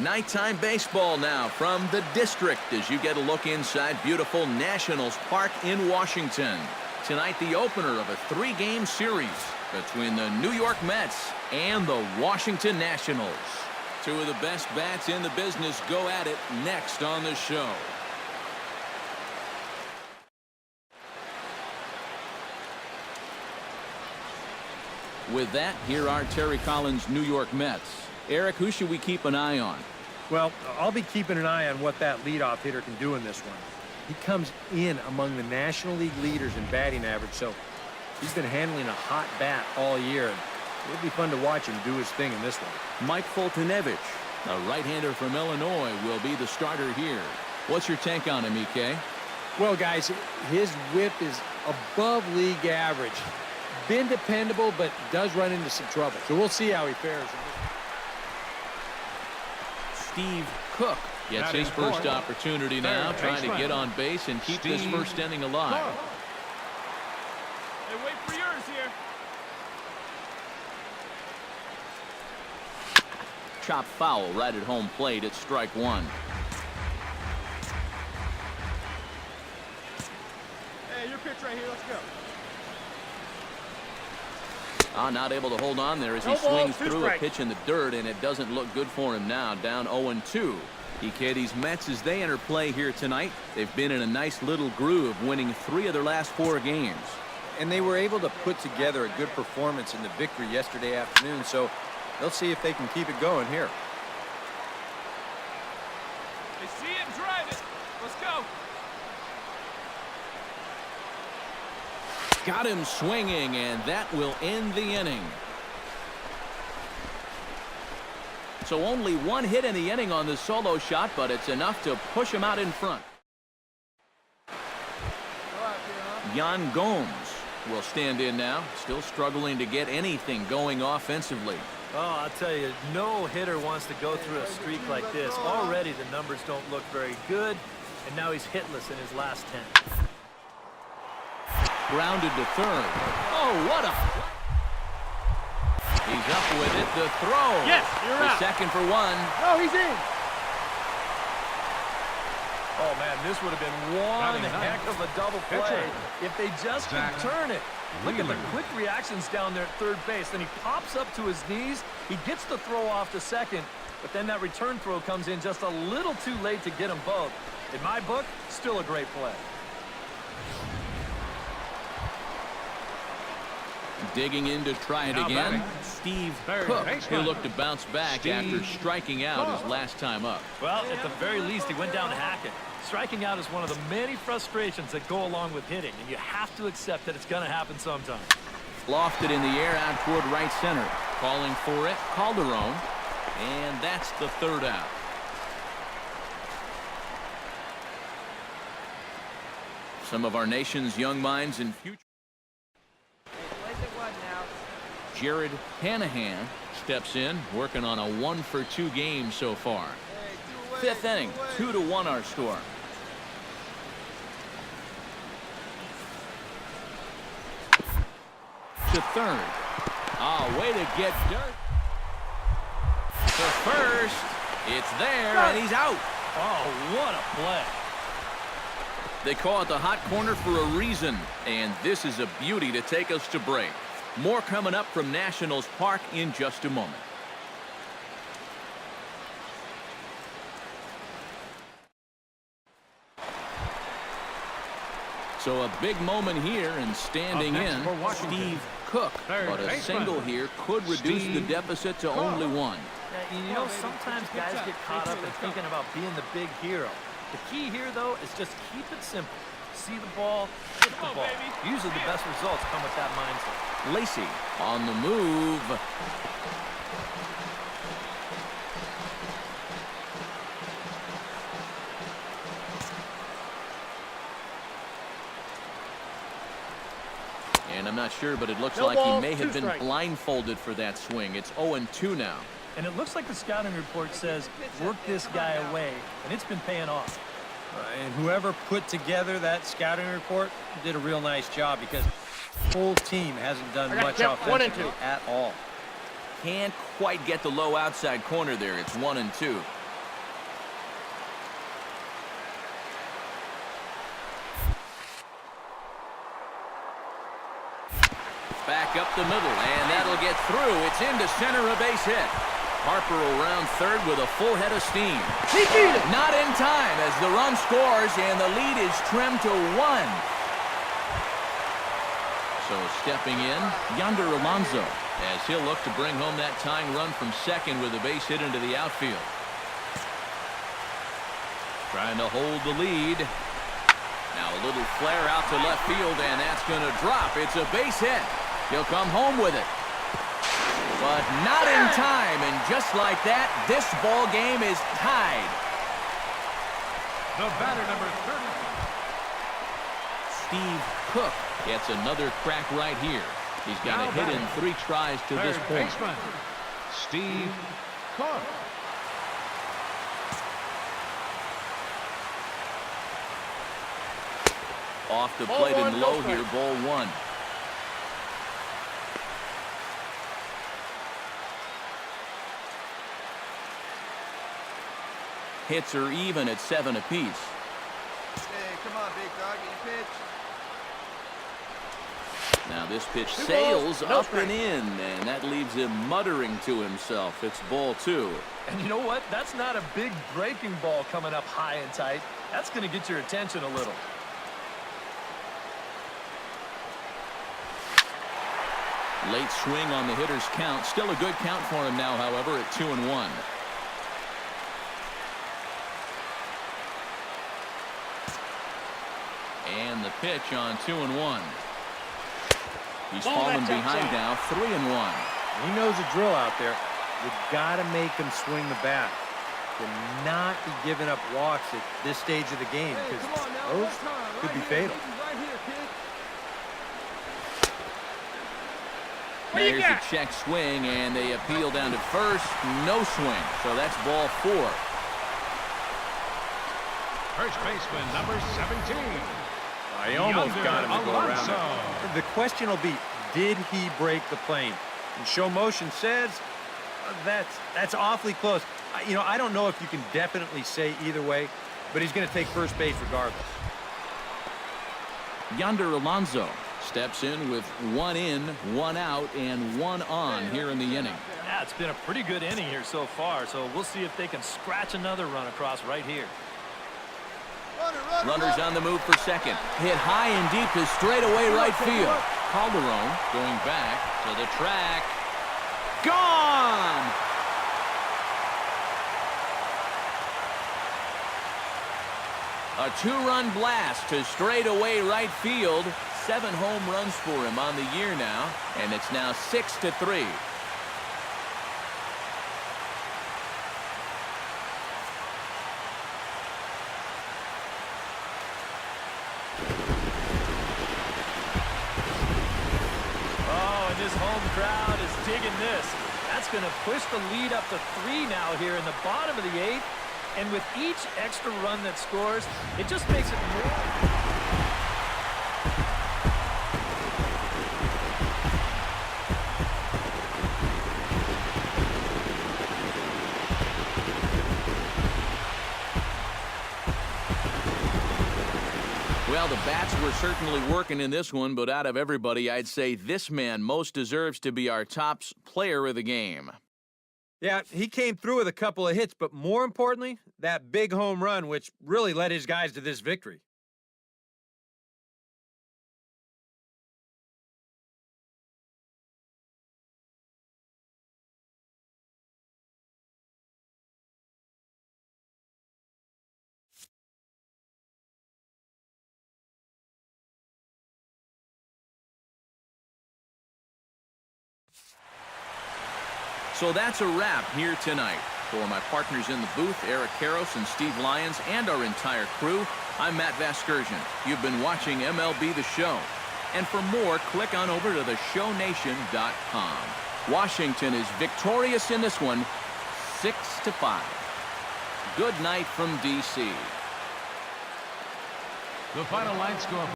Nighttime baseball now from the district as you get a look inside beautiful Nationals Park in Washington. Tonight, the opener of a 3-game series between the New York Mets and the Washington Nationals. Two of the best bats in the business go at it next on the show. With that, here are Terry Collins' New York Mets. Eric, who should we keep an eye on? Well, I'll be keeping an eye on what that leadoff hitter can do in this one. He comes in among the National League leaders in batting average, so he's been handling a hot bat all year. It'll be fun to watch him do his thing in this one. Mike Foltynewicz, a right-hander from Illinois, will be the starter here. What's your take on him, EK? Well, guys, his whip is above league average. Been dependable, but does run into some trouble. So we'll see how he fares. Steve Cook gets his first opportunity now, trying to get on base and keep this first inning alive. Hey, wait for yours here. Chop foul right at home plate at strike one. Hey, your pitch right here. Let's go. Not able to hold on there as he swings through a pitch in the dirt, and it doesn't look good for him now. Down 0-2. EK, these Mets, as they enter play here tonight, they've been in a nice little groove, winning 3 of their last 4 games. And they were able to put together a good performance in the victory yesterday afternoon, so they'll see if they can keep it going here. They see it and drive it. Let's go. Got him swinging, and that will end the inning. So only 1 hit in the inning on the solo shot, but it's enough to push him out in front. Yan Gomes will stand in now, still struggling to get anything going offensively. Oh, I'll tell you, no hitter wants to go through a streak like this. Already the numbers don't look very good, and now he's hitless in his last 10. Grounded to third. Oh, what a... He's up with it. The throw. Yes, you're the out. second for 1. No, he's in. Oh, man, this would have been one heck of a double play if they just could turn it. Look at the quick reactions down there at third base. Then he pops up to his knees. He gets the throw off to second, but then that return throw comes in just a little too late to get them both. In my book, still a great play. Digging in to try it again. Steve Cook, who looked to bounce back after striking out his last time up. Well, at the very least, he went down hacking. Striking out is one of the many frustrations that go along with hitting, and you have to accept that it's going to happen sometime. Lofted in the air out toward right center. Calling for it, Calderon. And that's the 3rd out. Some of our nation's young minds and future. Jared Hanahan steps in, working on a 1-for-2 game so far. 5th inning, 2-1 our score. To third. Way to get dirt. To first. It's there, and he's out. Oh, what a play. They call it the hot corner for a reason, and this is a beauty to take us to break. More coming up from Nationals Park in just a moment. So a big moment here, and standing in, Steve Cook. But a single here could reduce the deficit to only 1. Now, you know, sometimes guys get caught up in thinking about being the big hero. The key here, though, is just keep it simple. See the ball, hit the ball. Usually the best results come with that mindset. Lacy on the move. And I'm not sure, but it looks like he may have been blindfolded for that swing. It's 0-2 now. And it looks like the scouting report says, work this guy away, and it's been paying off. And whoever put together that scouting report did a real nice job, because the whole team hasn't done much offensively at all. Can't quite get the low outside corner there. It's 1-2. Back up the middle, and that'll get through. It's into center, a base hit. Harper around third with a full head of steam. Not in time as the run scores, and the lead is trimmed to 1. So stepping in, Yonder Alonso, as he'll look to bring home that tying run from second with a base hit into the outfield. Trying to hold the lead. Now a little flare out to left field, and that's going to drop. It's a base hit. He'll come home with it. But not in time, and just like that, this ball game is tied. The batter, number 30. Steve Cook gets another crack right here. He's got a hit in 3 tries to this point. Baseman, Steve Cook. Off the plate and low here, ball 1. Hits are even at 7 apiece. Hey, come on, big dog. Get your pitch. Now this pitch sails up and in, and that leaves him muttering to himself. It's ball 2. And you know what? That's not a big breaking ball coming up high and tight. That's going to get your attention a little. Late swing on the hitter's count. Still a good count for him now, however, at 2-1. And the pitch on 2-1. He's fallen behind now, 3-1. He knows the drill out there. You got to make him swing the bat. To not be giving up walks at this stage of the game, because those could be fatal. Now here's the check swing, and they appeal down to first. No swing, so that's ball 4. First baseman, number 17. He almost got him to go around Alonso. it. The question will be, did he break the plane? And show motion says that's awfully close. You know, I don't know if you can definitely say either way, but he's going to take first base regardless. Yonder Alonso steps in with 1 in, 1 out, and 1 on here in the inning. Yeah, it's been a pretty good inning here so far, so we'll see if they can scratch another run across right here. Runners on the move for second. Hit high and deep to straightaway right field. Calderon going back to the track. Gone! A 2-run blast to straightaway right field. 7 home runs for him on the year now, and it's now 6-3. This home crowd is digging this. That's going to push the lead up to 3 now here in the bottom of the 8th. And with each extra run that scores, it just makes it more. Well, the bats were certainly working in this one, but out of everybody, I'd say this man most deserves to be our top player of the game. Yeah, he came through with a couple of hits, but more importantly, that big home run, which really led his guys to this victory. So that's a wrap here tonight. For my partners in the booth, Eric Karros and Steve Lyons, and our entire crew, I'm Matt Vasgersian. You've been watching MLB The Show. And for more, click on over to theshownation.com. Washington is victorious in this one, 6-5. Good night from D.C. The final line score.